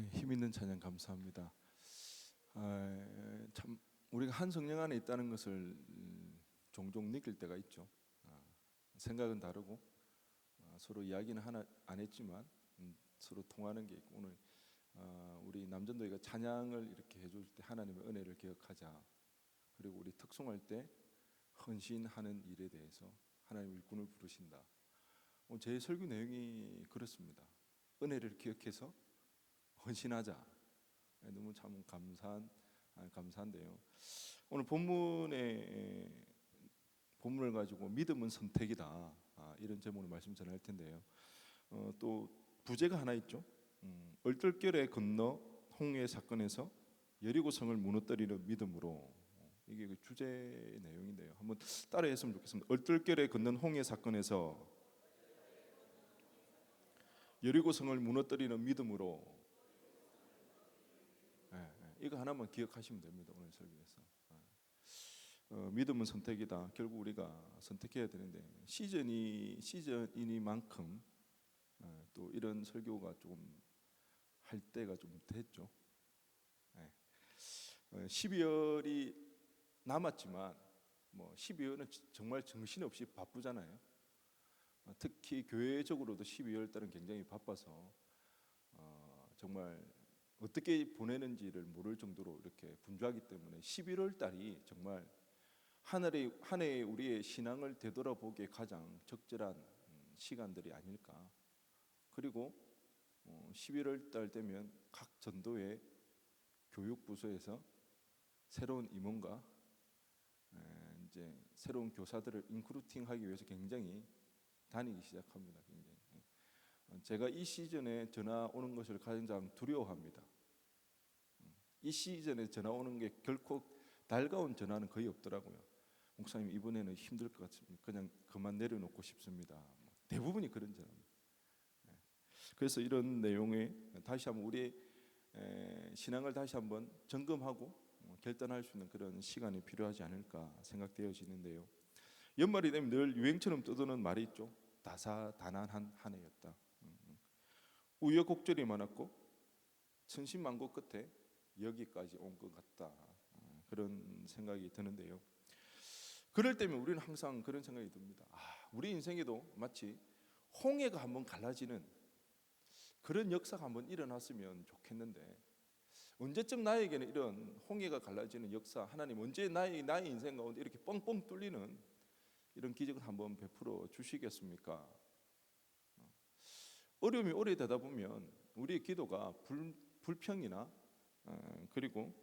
힘 있는 찬양 감사합니다. 참 우리가 한 성령 안에 있다는 것을 종종 느낄 때가 있죠. 생각은 다르고 서로 이야기는 하나 안 했지만 서로 통하는 게 있고, 오늘 우리 남전도회가 찬양을 이렇게 해줄 때 하나님의 은혜를 기억하자, 그리고 우리 특송할 때 헌신하는 일에 대해서 하나님 일꾼을 부르신다. 제 설교 내용이 그렇습니다. 은혜를 기억해서 헌신하자. 너무 참 감사한데요. 오늘 본문을 가지고 믿음은 선택이다, 이런 제목으로 말씀 전할 텐데요. 또 부제가 하나 있죠. 얼떨결에 건너 홍해 사건에서 여리고 성을 무너뜨리는 믿음으로. 이게 그 주제 내용인데요. 한번 따라했으면 좋겠습니다. 얼떨결에 건넌 홍해 사건에서 여리고 성을 무너뜨리는 믿음으로. 이거 하나만 기억하시면 됩니다. 오늘 설교에서. 믿음은 선택이다. 결국 우리가 선택해야 되는데 시즌이니만큼 또 이런 설교가 좀 할 때가 좀 됐죠. 12월이 남았지만 12월은 정말 정신없이 바쁘잖아요. 특히 교회적으로도 12월 달은 굉장히 바빠서 정말 어떻게 보내는지를 모를 정도로 이렇게 분주하기 때문에 11월 달이 정말 한 해의 우리의 신앙을 되돌아보기에 가장 적절한 시간들이 아닐까. 그리고 11월 달 되면 각 전도회 교육부서에서 새로운 임원과 이제 새로운 교사들을 인크루팅하기 위해서 굉장히 다니기 시작합니다. 굉장히. 제가 이 시즌에 전화 오는 것을 가장 두려워합니다. 이 시즌에 전화 오는 게 결코 달가운 전화는 거의 없더라고요. 목사님, 이번에는 힘들 것 같습니다. 그냥 그만 내려놓고 싶습니다. 대부분이 그런 전화입니다. 그래서 이런 내용에 다시 한번 우리의 신앙을 다시 한번 점검하고 결단할 수 있는 그런 시간이 필요하지 않을까 생각되어지는데요. 연말이 되면 늘 유행처럼 떠도는 말이 있죠. 다사다난한 한 해였다. 우여곡절이 많았고 천신만고 끝에 여기까지 온 것 같다, 그런 생각이 드는데요. 그럴 때면 우리는 항상 그런 생각이 듭니다. 우리 인생에도 마치 홍해가 한번 갈라지는 그런 역사가 한번 일어났으면 좋겠는데, 언제쯤 나에게는 이런 홍해가 갈라지는 역사, 하나님 언제 나의 인생 가운데 이렇게 뻥뻥 뚫리는 이런 기적을 한번 베풀어 주시겠습니까? 어려움이 오래되다 보면 우리의 기도가 불평이나 그리고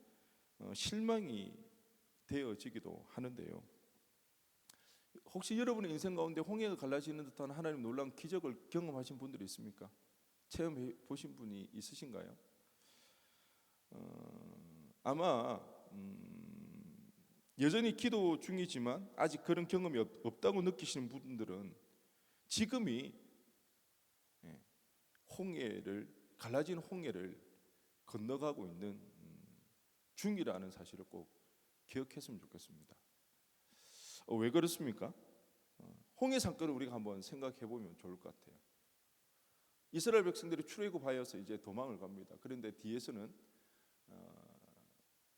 실망이 되어지기도 하는데요. 혹시 여러분의 인생 가운데 홍해가 갈라지는 듯한 하나님 놀라운 기적을 경험하신 분들이 있습니까? 체험해 보신 분이 있으신가요? 아마 여전히 기도 중이지만 아직 그런 경험이 없다고 느끼시는 분들은 지금이 갈라진 홍해를 건너가고 있는 중이라는 사실을 꼭 기억했으면 좋겠습니다. 왜 그렇습니까? 홍해 사건을 우리가 한번 생각해 보면 좋을 것 같아요. 이스라엘 백성들이 출애굽하여서 이제 도망을 갑니다. 그런데 뒤에서는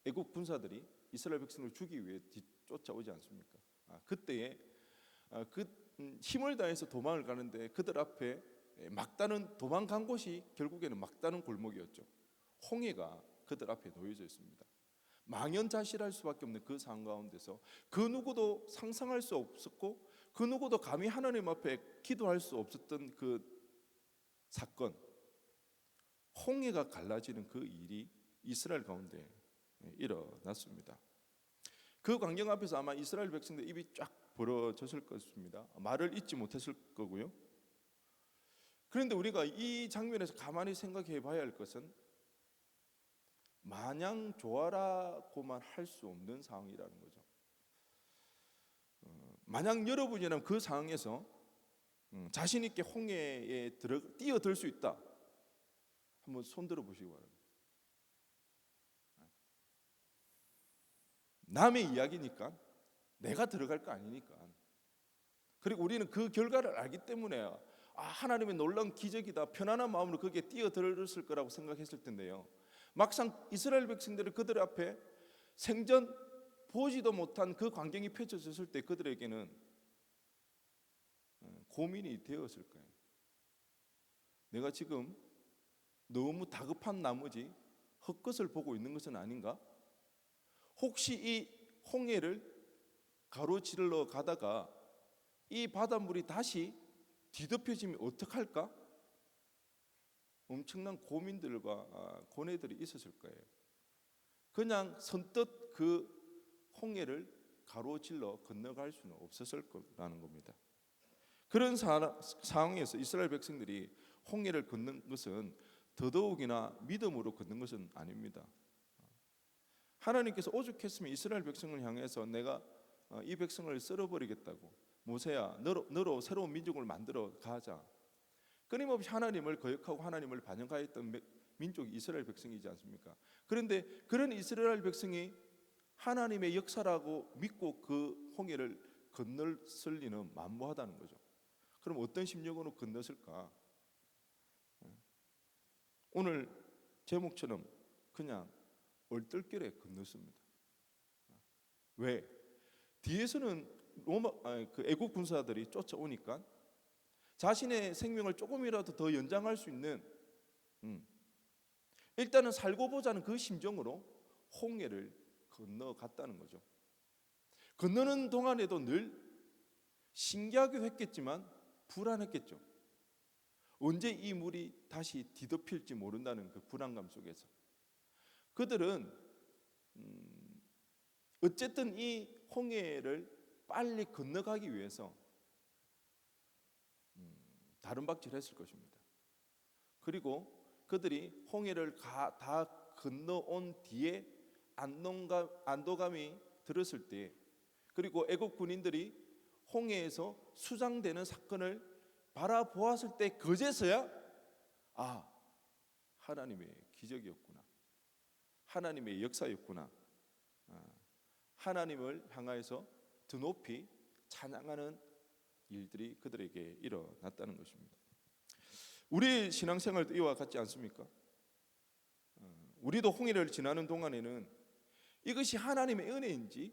애국 군사들이 이스라엘 백성을 죽이기 위해 쫓아오지 않습니까? 그때에 힘을 다해서 도망을 가는데 그들 앞에 도망간 곳이 결국에는 막다른 골목이었죠. 홍해가 그들 앞에 놓여져 있습니다. 망연자실할 수밖에 없는 그 상황 가운데서 그 누구도 상상할 수 없었고 그 누구도 감히 하나님 앞에 기도할 수 없었던 그 사건, 홍해가 갈라지는 그 일이 이스라엘 가운데 일어났습니다. 그 광경 앞에서 아마 이스라엘 백성들 입이 쫙 벌어졌을 것입니다. 말을 잇지 못했을 거고요. 그런데 우리가 이 장면에서 가만히 생각해 봐야 할 것은 마냥 좋아라고만 할 수 없는 상황이라는 거죠. 만약 여러분이라면 그 상황에서 자신 있게 홍해에 뛰어들 수 있다, 한번 손 들어 보시기 바랍니다. 남의 이야기니까, 내가 들어갈 거 아니니까. 그리고 우리는 그 결과를 알기 때문에 하나님의 놀라운 기적이다, 편안한 마음으로 거기에 뛰어들었을 거라고 생각했을 텐데요, 막상 이스라엘 백성들이 그들 앞에 생전 보지도 못한 그 광경이 펼쳐졌을 때 그들에게는 고민이 되었을 거예요. 내가 지금 너무 다급한 나머지 헛것을 보고 있는 것은 아닌가? 혹시 이 홍해를 가로질러 가다가 이 바닷물이 다시 뒤덮여지면 어떡할까? 엄청난 고민들과 고뇌들이 있었을 거예요. 그냥 선뜻 그 홍해를 가로질러 건너갈 수는 없었을 거라는 겁니다. 그런 상황에서 이스라엘 백성들이 홍해를 건넌 것은 더더욱이나 믿음으로 건넌 것은 아닙니다. 하나님께서 오죽했으면 이스라엘 백성을 향해서 내가 이 백성을 썰어버리겠다고, 모세야 너로 새로운 민족을 만들어 가자, 끊임없이 하나님을 거역하고 하나님을 반역하였던 민족이 이스라엘 백성이지 않습니까? 그런데 그런 이스라엘 백성이 하나님의 역사라고 믿고 그 홍해를 건널 리는 만무하다는 거죠. 그럼 어떤 심령으로 건넜을까? 오늘 제목처럼 그냥 얼떨결에 건넜습니다. 왜? 뒤에서는 그 애국 군사들이 쫓아오니까 자신의 생명을 조금이라도 더 연장할 수 있는, 일단은 살고 보자는 그 심정으로 홍해를 건너갔다는 거죠. 건너는 동안에도 늘 신기하기도 했겠지만 불안했겠죠. 언제 이 물이 다시 뒤덮일지 모른다는 그 불안감 속에서 그들은 어쨌든 이 홍해를 빨리 건너가기 위해서 다름박질했을 것입니다. 그리고 그들이 홍해를 다 건너온 뒤에 안도감이 들었을 때, 그리고 애국 군인들이 홍해에서 수장되는 사건을 바라보았을 때 그제서야 하나님의 기적이었구나, 하나님의 역사였구나, 하나님을 향하여서 드높이 찬양하는 일들이 그들에게 일어났다는 것입니다. 우리 신앙생활도 이와 같지 않습니까? 우리도 홍해를 지나는 동안에는 이것이 하나님의 은혜인지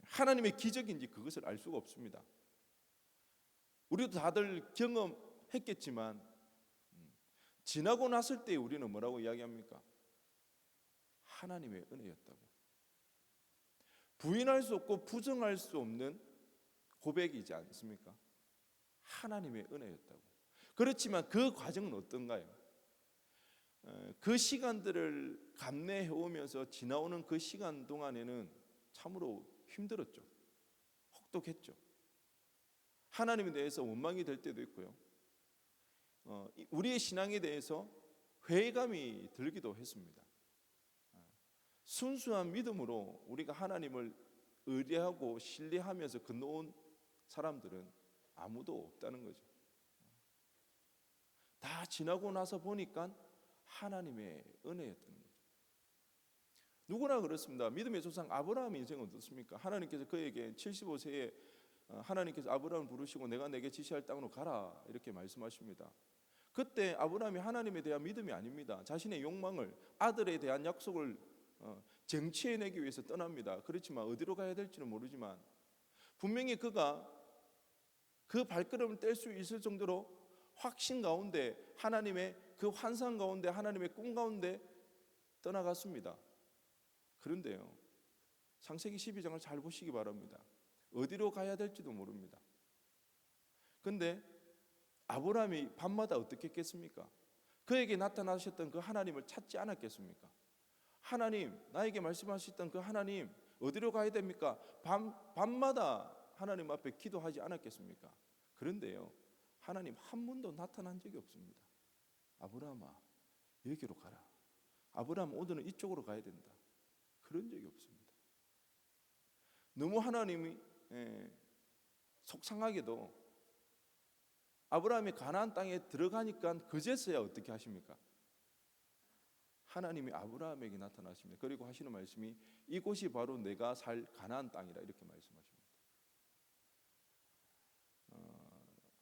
하나님의 기적인지 그것을 알 수가 없습니다. 우리도 다들 경험했겠지만 지나고 났을 때 우리는 뭐라고 이야기합니까? 하나님의 은혜였다고. 부인할 수 없고 부정할 수 없는 고백이지 않습니까? 하나님의 은혜였다고. 그렇지만 그 과정은 어떤가요? 그 시간들을 감내해 오면서 지나오는 그 시간 동안에는 참으로 힘들었죠. 혹독했죠. 하나님에 대해서 원망이 될 때도 있고요, 우리의 신앙에 대해서 회의감이 들기도 했습니다. 순수한 믿음으로 우리가 하나님을 의뢰하고 신뢰하면서 건너온 사람들은 아무도 없다는 거죠. 다 지나고 나서 보니까 하나님의 은혜였던 거죠. 누구나 그렇습니다. 믿음의 조상 아브라함의 인생은 어떻습니까? 하나님께서 그에게 75세에 하나님께서 아브라함을 부르시고 내가 내게 지시할 땅으로 가라 이렇게 말씀하십니다. 그때 아브라함이 하나님에 대한 믿음이 아닙니다. 자신의 욕망을, 아들에 대한 약속을 쟁취해내기 위해서 떠납니다. 그렇지만 어디로 가야 될지는 모르지만 분명히 그가 그 발걸음을 뗄 수 있을 정도로 확신 가운데, 하나님의 그 환상 가운데, 하나님의 꿈 가운데 떠나갔습니다. 그런데요, 창세기 12장을 잘 보시기 바랍니다. 어디로 가야 될지도 모릅니다. 근데 아브라함이 밤마다 어떻게 했겠습니까? 그에게 나타나셨던 그 하나님을 찾지 않았겠습니까? 하나님, 나에게 말씀하셨던 그 하나님 어디로 가야 됩니까? 밤마다 하나님 앞에 기도하지 않았겠습니까? 그런데요, 하나님 한 번도 나타난 적이 없습니다. 아브라함아, 여기로 가라. 아브라함, 오늘은 이쪽으로 가야 된다. 그런 적이 없습니다. 너무 하나님이 속상하게도 아브라함이 가나안 땅에 들어가니까 그제서야 어떻게 하십니까? 하나님이 아브라함에게 나타나십니다. 그리고 하시는 말씀이 이곳이 바로 내가 살 가나안 땅이라 이렇게 말씀하십니다.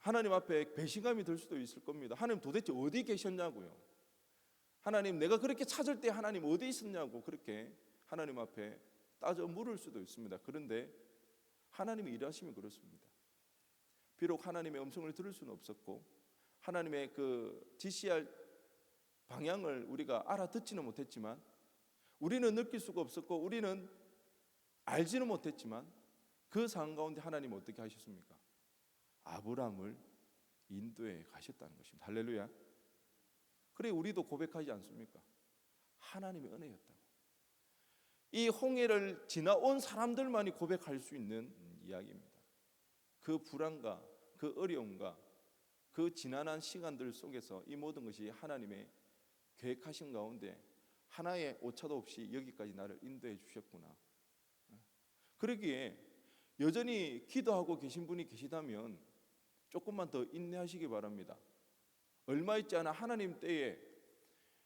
하나님 앞에 배신감이 들 수도 있을 겁니다. 하나님 도대체 어디 계셨냐고요. 하나님 내가 그렇게 찾을 때 하나님 어디 있었냐고 그렇게 하나님 앞에 따져 물을 수도 있습니다. 그런데 하나님이 일하시면 그렇습니다. 비록 하나님의 음성을 들을 수는 없었고 하나님의 그 지시할 방향을 우리가 알아듣지는 못했지만, 우리는 느낄 수가 없었고 우리는 알지는 못했지만, 그 상황 가운데 하나님은 어떻게 하셨습니까? 아브라함을 인도에 가셨다는 것입니다. 할렐루야. 그래 우리도 고백하지 않습니까? 하나님의 은혜였다고. 이 홍해를 지나온 사람들만이 고백할 수 있는 이야기입니다. 그 불안과 그 어려움과 그 지난한 시간들 속에서 이 모든 것이 하나님의 계획하신 가운데 하나의 오차도 없이 여기까지 나를 인도해 주셨구나. 그러기에 여전히 기도하고 계신 분이 계시다면 조금만 더 인내하시기 바랍니다. 얼마 있지 않아 하나님 때에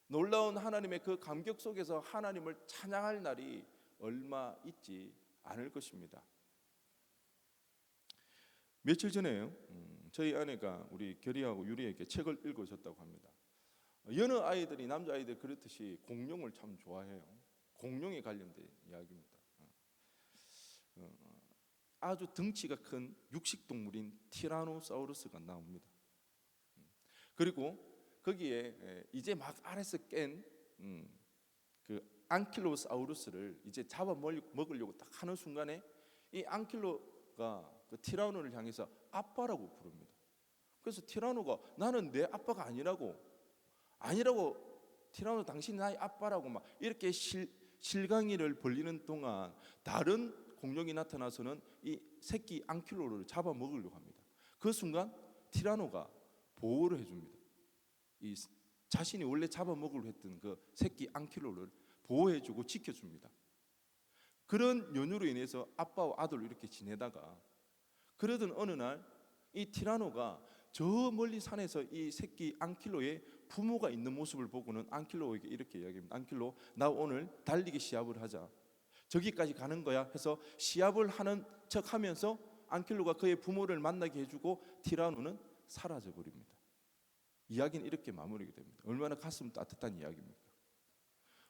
놀라운 하나님의 그 감격 속에서 하나님을 찬양할 날이 얼마 있지 않을 것입니다. 며칠 전에 저희 아내가 우리 결이하고 유리에게 책을 읽어줬다고 합니다. 여느 아이들이, 남자아이들 그렇듯이 공룡을 참 좋아해요. 공룡에 관련된 이야기입니다. 아주 덩치가 큰 육식동물인 티라노사우루스가 나옵니다. 그리고 거기에 이제 막 알에서 깬 그 안킬로사우루스를 이제 잡아 먹으려고 딱 하는 순간에 이 안킬로가 그 티라노를 향해서 아빠라고 부릅니다. 그래서 티라노가 나는 내 아빠가 아니라고 티라노 당신 나의 아빠라고 막 이렇게 실강이를 벌리는 동안 다른 공룡이 나타나서는 이 새끼 안킬로를 잡아 먹으려고 합니다. 그 순간 티라노가 보호를 해줍니다. 이 자신이 원래 잡아먹으려 했던 그 새끼 안킬로를 보호해주고 지켜줍니다. 그런 연유로 인해서 아빠와 아들로 이렇게 지내다가 그러던 어느 날 이 티라노가 저 멀리 산에서 이 새끼 안킬로의 부모가 있는 모습을 보고는 안킬로에게 이렇게 이야기합니다. 안킬로, 나 오늘 달리기 시합을 하자. 저기까지 가는 거야 해서 시합을 하는 척하면서 안킬로가 그의 부모를 만나게 해주고 티라노는 사라져 버립니다. 이야기는 이렇게 마무리가 됩니다. 얼마나 가슴 따뜻한 이야기입니까?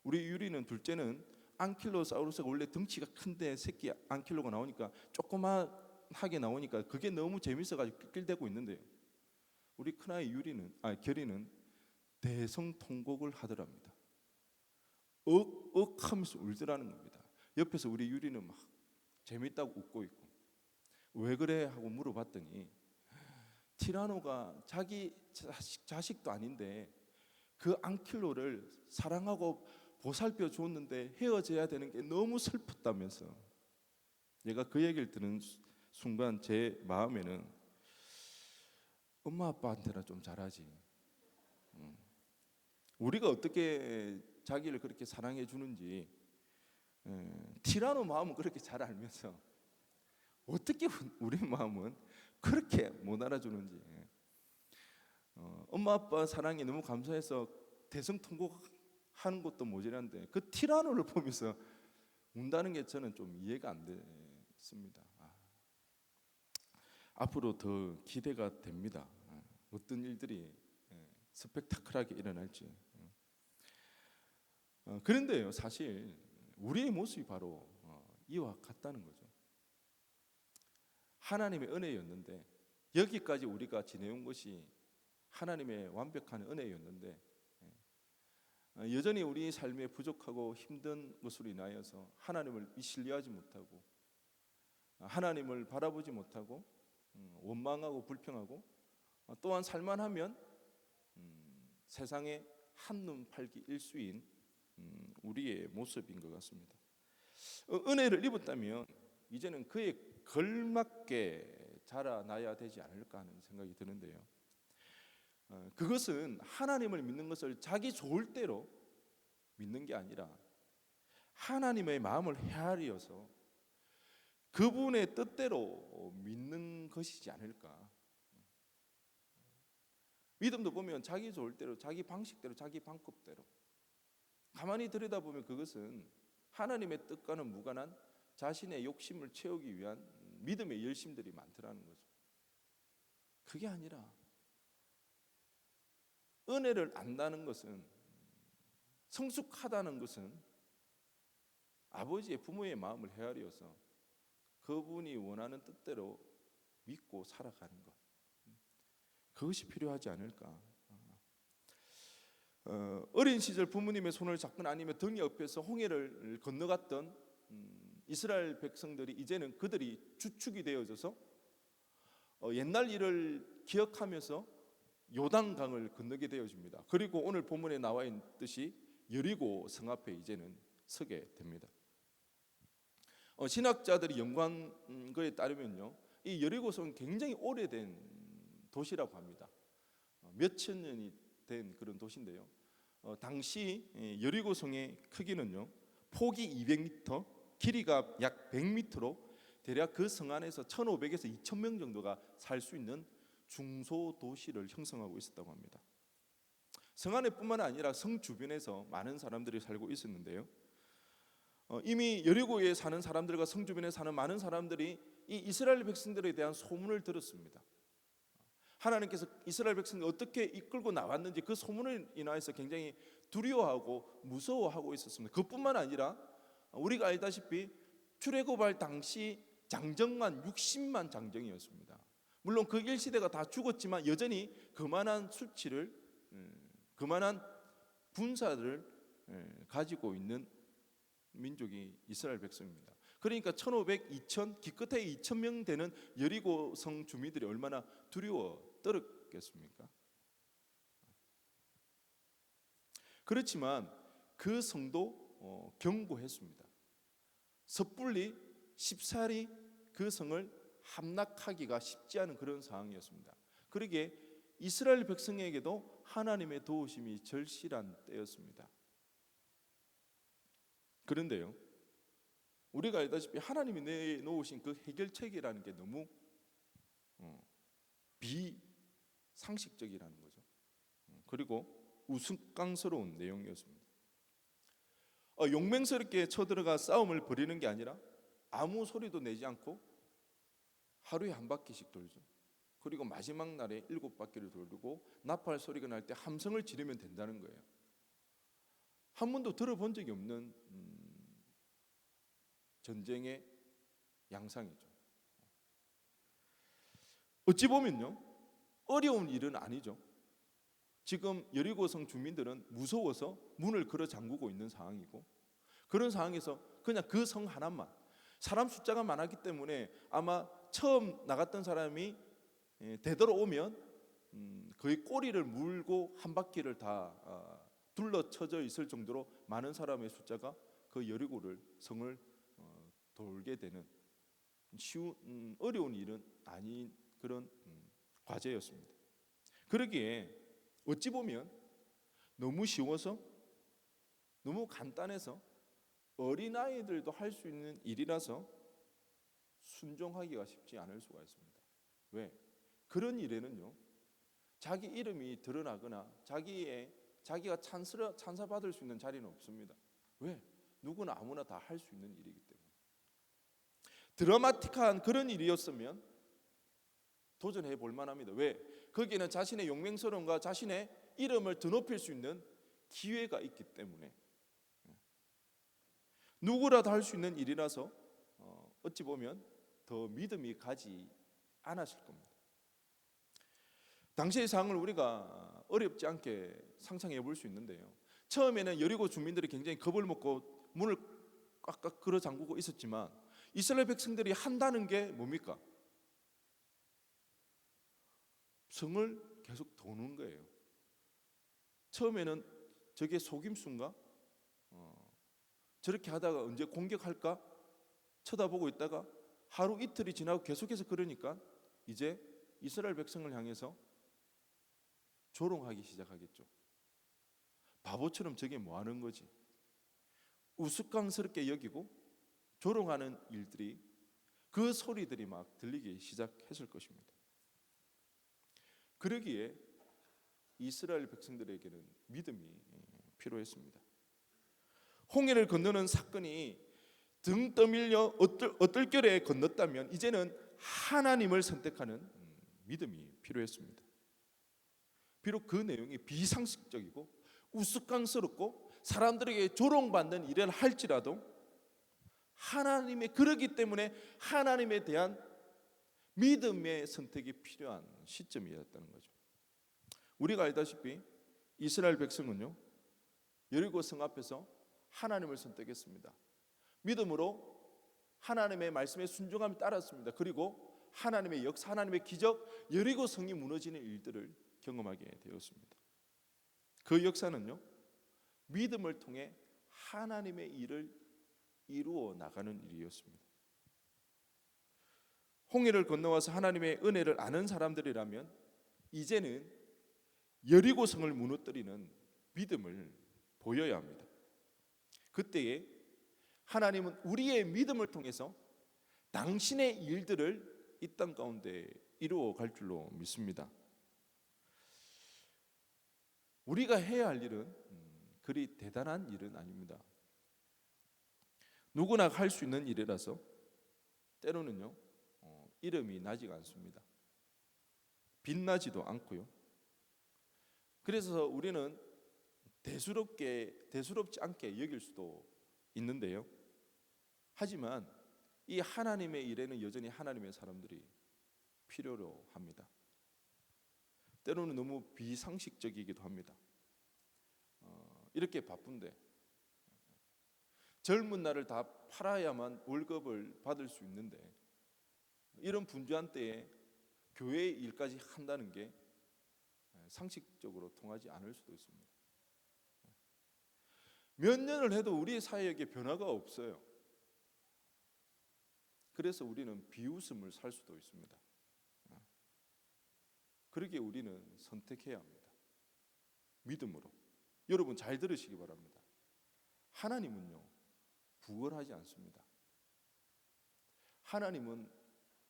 우리 유리는 둘째는 안킬로사우루스가 원래 덩치가 큰데 새끼 안킬로가 나오니까 조그만하게 나오니까 그게 너무 재밌어가지고 낄낄대고 있는데요. 우리 큰아이 결이는 대성통곡을 하더랍니다. 억 하면서 울더라는 겁니다. 옆에서 우리 유리는 막 재밌다고 웃고 있고, 왜 그래 하고 물어봤더니 티라노가 자기 자식도 아닌데 그 안킬로를 사랑하고 보살펴 줬는데 헤어져야 되는 게 너무 슬펐다면서. 내가 그 얘기를 들은 순간 제 마음에는 엄마 아빠한테나 좀 잘하지. 우리가 어떻게 자기를 그렇게 사랑해 주는지 티라노 마음은 그렇게 잘 알면서 어떻게 우리 마음은 그렇게 못 알아주는지. 엄마 아빠 사랑이 너무 감사해서 대성통곡하는 것도 모자란데 그 티라노를 보면서 운다는 게 저는 좀 이해가 안 됐습니다. 앞으로 더 기대가 됩니다. 어떤 일들이 스펙타클하게 일어날지. 그런데요, 사실 우리의 모습이 바로 이와 같다는 거죠. 하나님의 은혜였는데, 여기까지 우리가 지내온 것이 하나님의 완벽한 은혜였는데 여전히 우리 삶에 부족하고 힘든 것으로 인하여서 하나님을 신뢰하지 못하고 하나님을 바라보지 못하고 원망하고 불평하고 또한 살만하면 세상의 한눈 팔기 일수인 우리의 모습인 것 같습니다. 은혜를 입었다면 이제는 그에 걸맞게 자라나야 되지 않을까 하는 생각이 드는데요. 그것은 하나님을 믿는 것을 자기 좋을 대로 믿는 게 아니라 하나님의 마음을 헤아리어서 그분의 뜻대로 믿는 것이지 않을까. 믿음도 보면 자기 좋을 대로, 자기 방식대로, 자기 방법대로 가만히 들여다보면 그것은 하나님의 뜻과는 무관한 자신의 욕심을 채우기 위한 믿음의 열심들이 많더라는 거죠. 그게 아니라 은혜를 안다는 것은, 성숙하다는 것은 아버지의 부모의 마음을 헤아려서 그분이 원하는 뜻대로 믿고 살아가는 것, 그것이 필요하지 않을까. 어린 시절 부모님의 손을 잡거나 아니면 등에 업혀서 홍해를 건너갔던 이스라엘 백성들이 이제는 그들이 주축이 되어져서 옛날 일을 기억하면서 요단강을 건너게 되어집니다. 그리고 오늘 본문에 나와 있듯이 여리고 성 앞에 이제는 서게 됩니다. 신학자들이 연구한 거에 따르면요, 이 여리고성은 굉장히 오래된 도시라고 합니다. 몇천 년이 된 그런 도시인데요, 당시 여리고성의 크기는요, 폭이 200m, 길이가 약 100m로 대략 그 성 안에서 1,500에서 2,000명 정도가 살 수 있는 중소도시를 형성하고 있었다고 합니다. 성 안에뿐만 아니라 성 주변에서 많은 사람들이 살고 있었는데요, 이미 여리고에 사는 사람들과 성 주변에 사는 많은 사람들이 이 이스라엘 백성들에 대한 소문을 들었습니다. 하나님께서 이스라엘 백성을 어떻게 이끌고 나왔는지 그 소문을 인하여서 굉장히 두려워하고 무서워하고 있었습니다. 그뿐만 아니라 우리가 알다시피 출애굽할 당시 장정만 60만 장정이었습니다. 물론 그 일시대가 다 죽었지만 여전히 그만한 수치를, 그만한 군사를 가지고 있는 민족이 이스라엘 백성입니다. 그러니까 1,500, 2,000, 기껏해 2,000명 되는 여리고 성 주민들이 얼마나 두려워 떨었겠습니까? 그렇지만 그 성도 경고했습니다. 섣불리 쉽사리 그 성을 함락하기가 쉽지 않은 그런 상황이었습니다. 그러기에 이스라엘 백성에게도 하나님의 도우심이 절실한 때였습니다. 그런데요, 우리가 알다시피 하나님이 내놓으신 그 해결책이라는 게 너무 비상식적이라는 거죠. 그리고 우스꽝스러운 내용이었습니다. 용맹스럽게 쳐들어가 싸움을 벌이는 게 아니라 아무 소리도 내지 않고 하루에 한 바퀴씩 돌죠. 그리고 마지막 날에 7바퀴를 돌고 나팔 소리가 날 때 함성을 지르면 된다는 거예요. 한 번도 들어본 적이 없는 전쟁의 양상이죠. 어찌 보면요, 어려운 일은 아니죠. 지금 여리고성 주민들은 무서워서 문을 걸어 잠그고 있는 상황이고, 그런 상황에서 그냥 그 성 하나만, 사람 숫자가 많았기 때문에 아마 처음 나갔던 사람이 되돌아오면 거의 꼬리를 물고 한 바퀴를 다 둘러쳐져 있을 정도로 많은 사람의 숫자가 그 여리고를 성을 돌게 되는 쉬운 어려운 일은 아닌 그런 과제였습니다. 그러기에 어찌 보면 너무 쉬워서, 너무 간단해서 어린아이들도 할 수 있는 일이라서 순종하기가 쉽지 않을 수가 있습니다. 왜? 그런 일에는요, 자기 이름이 드러나거나 자기가 찬사받을 수 있는 자리는 없습니다. 왜? 누구나 아무나 다 할 수 있는 일이기 때문에. 드라마틱한 그런 일이었으면 도전해 볼 만합니다. 왜? 거기에는 자신의 용맹스러움과 자신의 이름을 드높일 수 있는 기회가 있기 때문에. 누구라도 할 수 있는 일이라서 어찌 보면 더 믿음이 가지 않았을 겁니다. 당시의 상황을 우리가 어렵지 않게 상상해 볼 수 있는데요, 처음에는 여리고 주민들이 굉장히 겁을 먹고 문을 꽉꽉 걸어 잠그고 있었지만 이스라엘 백성들이 한다는 게 뭡니까? 성을 계속 도는 거예요. 처음에는 저게 속임수인가? 저렇게 하다가 언제 공격할까? 쳐다보고 있다가 하루 이틀이 지나고 계속해서 그러니까 이제 이스라엘 백성을 향해서 조롱하기 시작하겠죠. 바보처럼 저게 뭐 하는 거지? 우스꽝스럽게 여기고 조롱하는 일들이, 그 소리들이 막 들리기 시작했을 것입니다. 그러기에 이스라엘 백성들에게는 믿음이 필요했습니다. 홍해를 건너는 사건이 등 떠밀려 어떨결에 건넜다면 이제는 하나님을 선택하는 믿음이 필요했습니다. 비록 그 내용이 비상식적이고 우스꽝스럽고 사람들에게 조롱받는 일을 할지라도 하나님의 그러기 때문에 하나님에 대한 믿음의 선택이 필요한 시점이었다는 거죠. 우리가 알다시피 이스라엘 백성은요, 여리고 성 앞에서 하나님을 선택했습니다. 믿음으로 하나님의 말씀에 순종함을 따랐습니다. 그리고 하나님의 역사, 하나님의 기적, 여리고 성이 무너지는 일들을 경험하게 되었습니다. 그 역사는요, 믿음을 통해 하나님의 일을 이루어 나가는 일이었습니다. 홍해를 건너와서 하나님의 은혜를 아는 사람들이라면 이제는 여리고성을 무너뜨리는 믿음을 보여야 합니다. 그때에 하나님은 우리의 믿음을 통해서 당신의 일들을 이 땅 가운데 이루어 갈 줄로 믿습니다. 우리가 해야 할 일은 그리 대단한 일은 아닙니다. 누구나 할 수 있는 일이라서 때로는요, 이름이 나지가 않습니다. 빛나지도 않고요. 그래서 우리는 대수롭지 않게 여길 수도 있는데요. 하지만 이 하나님의 일에는 여전히 하나님의 사람들이 필요로 합니다. 때로는 너무 비상식적이기도 합니다. 이렇게 바쁜데 젊은 날을 다 팔아야만 월급을 받을 수 있는데 이런 분주한 때에 교회 일까지 한다는 게 상식적으로 통하지 않을 수도 있습니다. 몇 년을 해도 우리 사회에 변화가 없어요. 그래서 우리는 비웃음을 살 수도 있습니다. 그러기에 우리는 선택해야 합니다. 믿음으로. 여러분 잘 들으시기 바랍니다. 하나님은요, 부걸하지 않습니다. 하나님은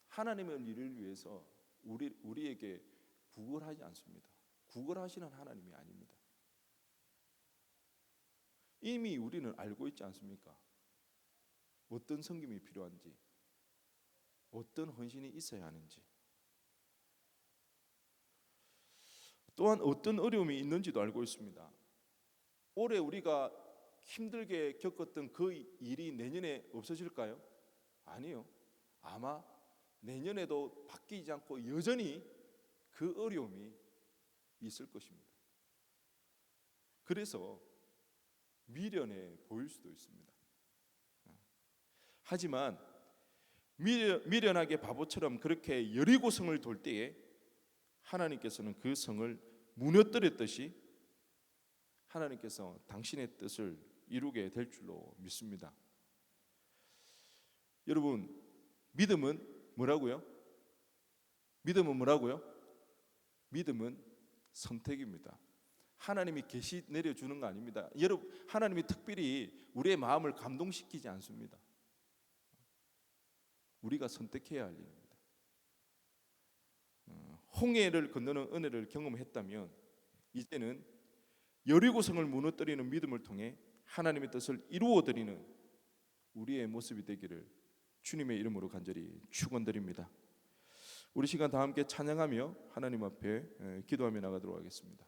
하나님의 일을 위해서 우리에게 구걸하지 않습니다. 구걸하시는 하나님이 아닙니다. 이미 우리는 알고 있지 않습니까? 어떤 섬김이 필요한지, 어떤 헌신이 있어야 하는지, 또한 어떤 어려움이 있는지도 알고 있습니다. 올해 우리가 힘들게 겪었던 그 일이 내년에 없어질까요? 아니요. 아마 내년에도 바뀌지 않고 여전히 그 어려움이 있을 것입니다. 그래서 미련해 보일 수도 있습니다. 하지만 미련하게 바보처럼 그렇게 여리고성을 돌 때에 하나님께서는 그 성을 무너뜨렸듯이 하나님께서 당신의 뜻을 이루게 될 줄로 믿습니다. 여러분, 믿음은 뭐라고요? 믿음은 뭐라고요? 믿음은 선택입니다. 하나님이 계시 내려주는 거 아닙니다. 여러분, 하나님이 특별히 우리의 마음을 감동시키지 않습니다. 우리가 선택해야 할 일입니다. 홍해를 건너는 은혜를 경험했다면 이제는 여리고성을 무너뜨리는 믿음을 통해 하나님의 뜻을 이루어드리는 우리의 모습이 되기를 주님의 이름으로 간절히 축원드립니다. 우리 시간 다 함께 찬양하며 하나님 앞에 기도하며 나가도록 하겠습니다.